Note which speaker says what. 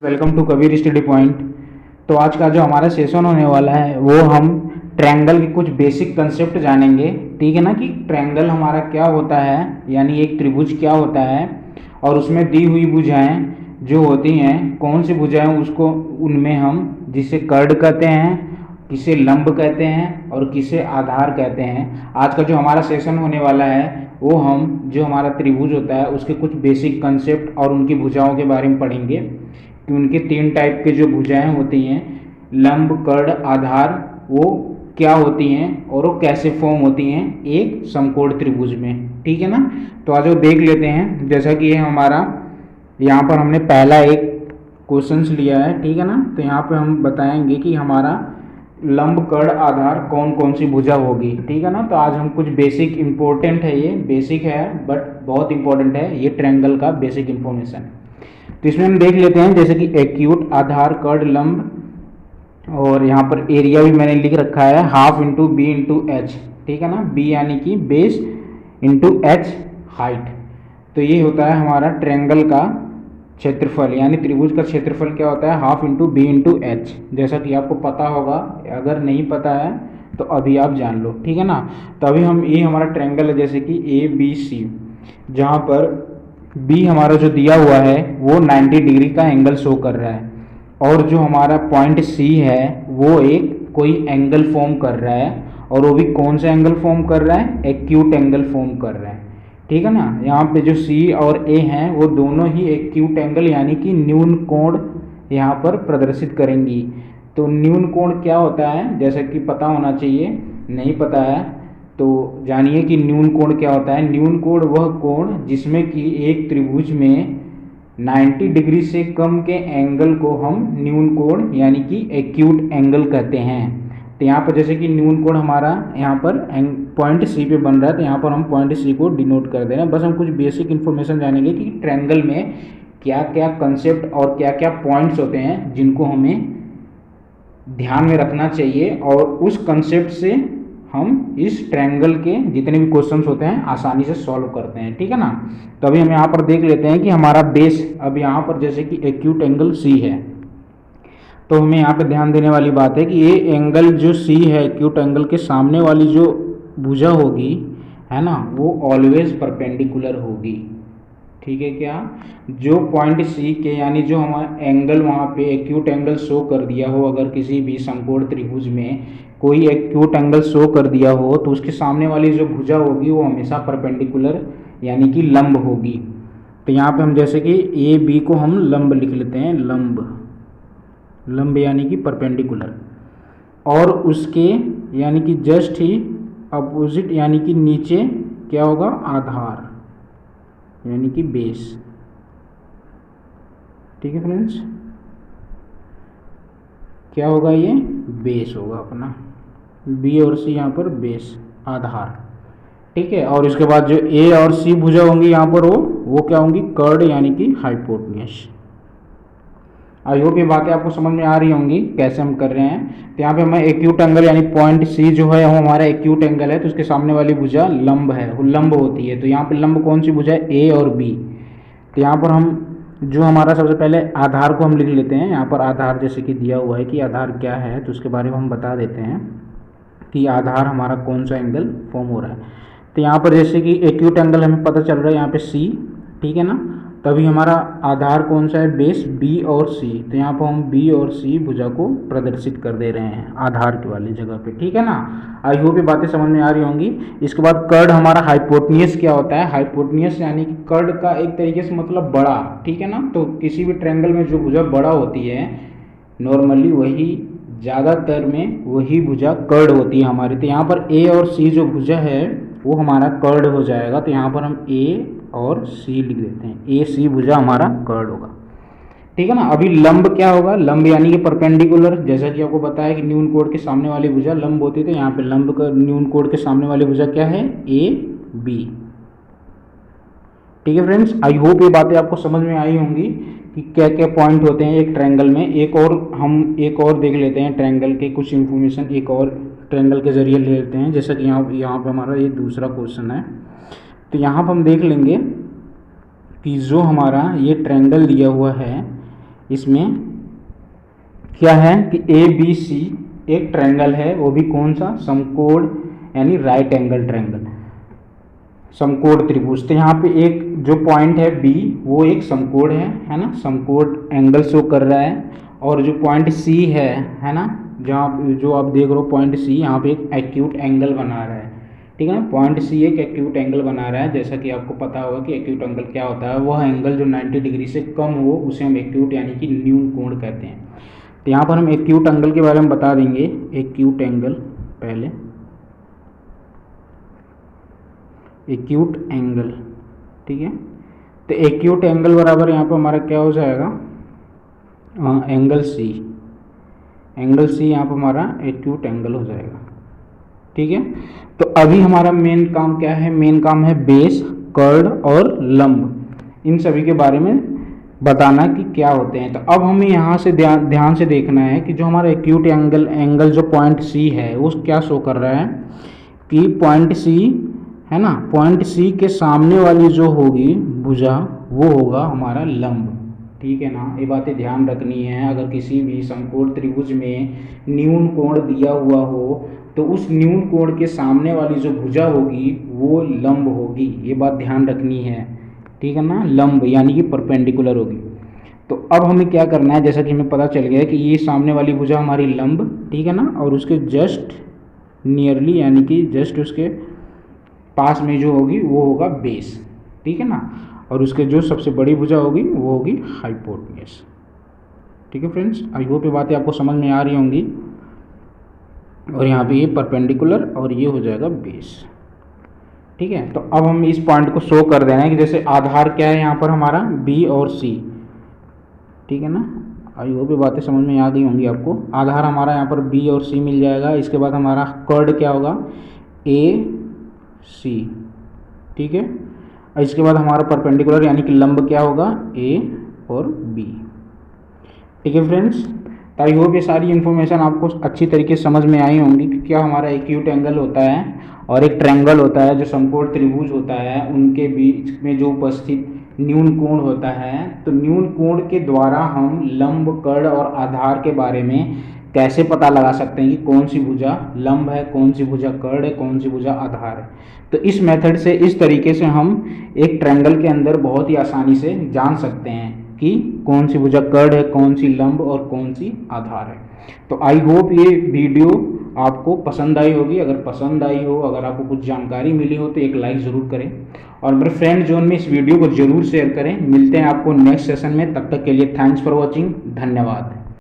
Speaker 1: Welcome to Kabir study point. तो आज का जो हमारा सेशन होने वाला है वो हम ट्रायंगल के कुछ बेसिक कंसेप्ट जानेंगे। ठीक है ना, कि ट्रायंगल हमारा क्या होता है, यानी एक त्रिभुज क्या होता है और उसमें दी हुई भुजाएं जो होती हैं, कौन सी भुजाएं उसको उनमें हम जिसे कर्ड कहते हैं, किसे लंब कहते हैं और किसे आधार कहते हैं। आज का जो हमारा सेशन होने वाला है वो हम जो हमारा त्रिभुज होता है उसके कुछ बेसिक कंसेप्ट और उनकी भुजाओं के बारे में पढ़ेंगे कि उनके 3 टाइप के जो भुजाएं होती हैं, लंब, कर्ण, आधार, वो क्या होती हैं और वो कैसे फॉर्म होती हैं एक समकोण त्रिभुज में। ठीक है ना, तो आज वो देख लेते हैं। जैसा कि ये हमारा यहाँ पर हमने पहला एक क्वेश्चंस लिया है। ठीक है ना, तो यहाँ पे हम बताएंगे कि हमारा लंब, कर्ण, आधार कौन कौन सी भुजा होगी। ठीक है ना, तो आज हम कुछ बेसिक इंपॉर्टेंट है, ये बेसिक है बट बहुत इंपॉर्टेंट है ये ट्रायंगल का बेसिक इंफॉर्मेशन। तो इसमें हम देख लेते हैं जैसे कि एक्यूट, आधार, कर्ण, लंब, और यहाँ पर एरिया भी मैंने लिख रखा है half into B into H. ठीक है ना, बी यानी कि बेस इंटू एच हाइट। तो ये होता है हमारा ट्रायंगल का क्षेत्रफल, यानी त्रिभुज का क्षेत्रफल क्या होता है, half into B into H. जैसा कि आपको पता होगा, अगर नहीं पता है तो अभी आप जान लो। ठीक है ना, तो अभी हम ये हमारा ट्रायंगल है जैसे कि ए बी सी, जहाँ पर बी हमारा जो दिया हुआ है वो 90 डिग्री का एंगल शो कर रहा है और जो हमारा पॉइंट सी है वो एक कोई एंगल फॉर्म कर रहा है, और वो भी कौन सा एंगल फॉर्म कर रहा है, एक्यूट एंगल फॉर्म कर रहा है। ठीक है ना, यहाँ पे जो सी और ए हैं वो दोनों ही एक्यूट एंगल यानी कि न्यून कोण यहाँ पर प्रदर्शित करेंगी। तो न्यून कोण क्या होता है, जैसा कि पता होना चाहिए, नहीं पता है तो जानिए कि न्यून कोण क्या होता है। न्यून कोण वह कोण जिसमें कि एक त्रिभुज में 90 डिग्री से कम के एंगल को हम न्यून कोण यानी कि एक्यूट एंगल कहते हैं। तो यहाँ पर जैसे कि न्यून कोण हमारा यहाँ पर पॉइंट सी पे बन रहा है, तो यहाँ पर हम पॉइंट सी को डिनोट कर दे रहे हैं। बस हम कुछ बेसिक इन्फॉर्मेशन जानेंगे कि ट्रायंगल में क्या क्या कंसेप्ट और क्या क्या पॉइंट्स होते हैं जिनको हमें ध्यान में रखना चाहिए, और उस कंसेप्ट से हम इस ट्रायंगल के जितने भी क्वेश्चंस होते हैं आसानी से सॉल्व करते हैं। ठीक है ना, तो अभी हम यहाँ पर देख लेते हैं कि हमारा बेस, अब यहाँ पर जैसे कि एक्यूट एंगल सी है, तो हमें यहाँ पे ध्यान देने वाली बात है कि ये एंगल जो सी है, एक्यूट एंगल के सामने वाली जो भुजा होगी है ना, वो ऑलवेज परपेंडिकुलर होगी। ठीक है क्या, जो पॉइंट सी के यानी जो हमारा एंगल वहाँ पे एक्यूट एंगल शो कर दिया हो, अगर किसी भी समकोण त्रिभुज में कोई एक्यूट एंगल शो कर दिया हो तो उसके सामने वाली जो भुजा होगी वो हमेशा परपेंडिकुलर यानी कि लंब होगी। तो यहाँ पे हम जैसे कि ए बी को हम लंब लिख लेते हैं, लंब, लंब यानी कि परपेंडिकुलर, और उसके यानी कि जस्ट ही अपोजिट यानी कि नीचे क्या होगा, आधार यानी कि बेस। ठीक है फ्रेंड्स, क्या होगा, ये बेस होगा अपना, बी और सी यहाँ पर बेस, आधार। ठीक है, और इसके बाद जो ए और सी भुजा होंगी यहाँ पर वो क्या होंगी, कर्ड यानी कि हाइपोटेन्यूस। आई होप ये बातें आपको समझ में आ रही होंगी कैसे हम कर रहे हैं। तो यहाँ पे हमें एक्यूट एंगल यानी पॉइंट सी जो है वो हमारा एक्यूट एंगल है, तो उसके सामने वाली भुजा लंब है, वो लंब होती है। तो यहाँ पे लंब कौन सी भुजा है, ए और बी। तो यहाँ पर हम जो हमारा सबसे पहले आधार को हम लिख लेते हैं। यहाँ पर आधार जैसे कि दिया हुआ है कि आधार क्या है, तो उसके बारे में हम बता देते हैं कि आधार हमारा कौन सा एंगल फॉर्म हो रहा है। तो यहाँ पर जैसे कि एक्यूट एंगल हमें पता चल रहा है यहाँ पे सी, ठीक है ना, तभी हमारा आधार कौन सा है, बेस, बी और सी। तो यहाँ पर हम बी और सी भुजा को प्रदर्शित कर दे रहे हैं आधार की वाली जगह पे। ठीक है ना, आई होप ये बातें समझ में आ रही होंगी। इसके बाद कर्ड हमारा हाइपोटेन्यूस क्या होता है, हाइपोटेन्यूस यानी कि कर्ड का एक तरीके से मतलब बड़ा। ठीक है ना, तो किसी भी ट्रायंगल में जो भुजा बड़ा होती है नॉर्मली वही ज़्यादातर में वही भुजा कर्ड होती है हमारी। तो यहाँ पर ए और सी जो भुजा है वो हमारा कर्ड हो जाएगा। तो यहाँ पर हम ए और सी लिख देते हैं, ए सी भुजा हमारा कर्ड होगा। ठीक है ना, अभी लंब क्या होगा, लंब यानी कि परपेंडिकुलर। जैसा कि आपको बताया कि न्यून कोण के सामने वाली भुजा लंब होती है, तो यहाँ पे लंब का न्यून कोण के सामने वाली भुजा क्या है, ए बी। ठीक है फ्रेंड्स, आई होप ये बातें आपको समझ में आई होंगी कि क्या क्या पॉइंट होते हैं एक ट्रायंगल में। एक और देख लेते हैं ट्रायंगल के कुछ इंफॉर्मेशन, एक और ट्रायंगल के जरिए ले लेते हैं। जैसा कि यहाँ पे हमारा ये दूसरा क्वेश्चन है, तो यहाँ पर हम देख लेंगे कि जो हमारा ये ट्रायंगल दिया हुआ है इसमें क्या है कि ABC एक ट्रायंगल है, वो भी कौन सा, समकोण यानी राइट एंगल ट्रायंगल, समकोण त्रिभुज। तो यहाँ पे एक जो पॉइंट है B वो एक समकोण है ना, समकोण एंगल शो कर रहा है। और जो पॉइंट C है ना, जहाँ जो आप देख रहे हो पॉइंट C, यहाँ पे एक एक्यूट एंगल बना रहा है, ठीक है ना। पॉइंट C एक एक्यूट एंगल बना रहा है। जैसा कि आपको पता होगा कि एक्यूट एंगल क्या होता है, वह एंगल जो 90 डिग्री से कम हो उसे हम एक्यूट यानी कि न्यून कोण कहते हैं। तो यहाँ पर हम एक्यूट एंगल के बारे में बता देंगे। एक्यूट एंगल, पहले एक्यूट एंगल, ठीक है। तो एक्यूट एंगल बराबर यहाँ पर हमारा क्या हो जाएगा, एंगल C, एंगल C यहाँ पर हमारा एक्यूट एंगल हो जाएगा, ठीक है। तो अभी हमारा मेन काम क्या है, मेन काम है बेस, कर्ड और लंब, इन सभी के बारे में बताना कि क्या होते हैं। तो अब हमें यहाँ से ध्यान से देखना है कि जो हमारा एक्यूट एंगल जो पॉइंट C है वो क्या शो कर रहा है कि पॉइंट C है ना, पॉइंट C के सामने वाली जो होगी भुजा वो होगा हमारा लंब, ठीक है ना। ये बातें ध्यान रखनी है। अगर किसी भी समकोण त्रिभुज में न्यून कोण दिया हुआ हो तो उस न्यून कोण के सामने वाली जो भुजा होगी वो लंब होगी, ये बात ध्यान रखनी है, ठीक है ना। लंब यानी कि परपेंडिकुलर होगी। तो अब हमें क्या करना है, जैसा कि हमें पता चल गया कि ये सामने वाली भुजा हमारी लंब, ठीक है ना, और उसके जस्ट नियरली यानी कि जस्ट उसके पास में जो होगी वो होगा बेस, ठीक है ना। और उसके जो सबसे बड़ी भुजा होगी वो होगी हाइपोटेन्यूज, ठीक है फ्रेंड्स। आई होप ये बातें आपको समझ में आ रही होंगी। और यहाँ पे ये परपेंडिकुलर और ये हो जाएगा बेस, ठीक है। तो अब हम इस पॉइंट को शो कर देना है कि जैसे आधार क्या है यहाँ पर हमारा B और C, ठीक है ना। आई होप ये बातें समझ में आ गई होंगी आपको। आधार हमारा यहाँ पर B और C मिल जाएगा। इसके बाद हमारा कर्ड क्या होगा, AC, ठीक है। और इसके बाद हमारा परपेंडिकुलर यानी कि लंब क्या होगा, A और B, ठीक है फ्रेंड्स। तो आई होप ये सारी इन्फॉर्मेशन आपको अच्छी तरीके से समझ में आई होंगी कि क्या हमारा एक्यूट एंगल होता है और एक ट्रायंगल होता है जो समकोण त्रिभुज होता है, उनके बीच में जो उपस्थित न्यून कोण होता है। तो न्यून कोण के द्वारा हम लंब, कर्ड और आधार के बारे में कैसे पता लगा सकते हैं कि कौन सी भुजा लंब है, कौन सी भुजा कर्ड है, कौन सी भुजा आधार है। तो इस मेथड से, इस तरीके से हम एक ट्रायंगल के अंदर बहुत ही आसानी से जान सकते हैं कि कौन सी भुजा कर्ड है, कौन सी लंब और कौन सी आधार है। तो आई होप ये वीडियो आपको पसंद आई होगी। अगर पसंद आई हो, अगर आपको कुछ जानकारी मिली हो तो एक लाइक ज़रूर करें और मेरे फ्रेंड जोन में इस वीडियो को जरूर शेयर करें। मिलते हैं आपको नेक्स्ट सेशन में, तब तक के लिए थैंक्स फॉर वॉचिंग, धन्यवाद।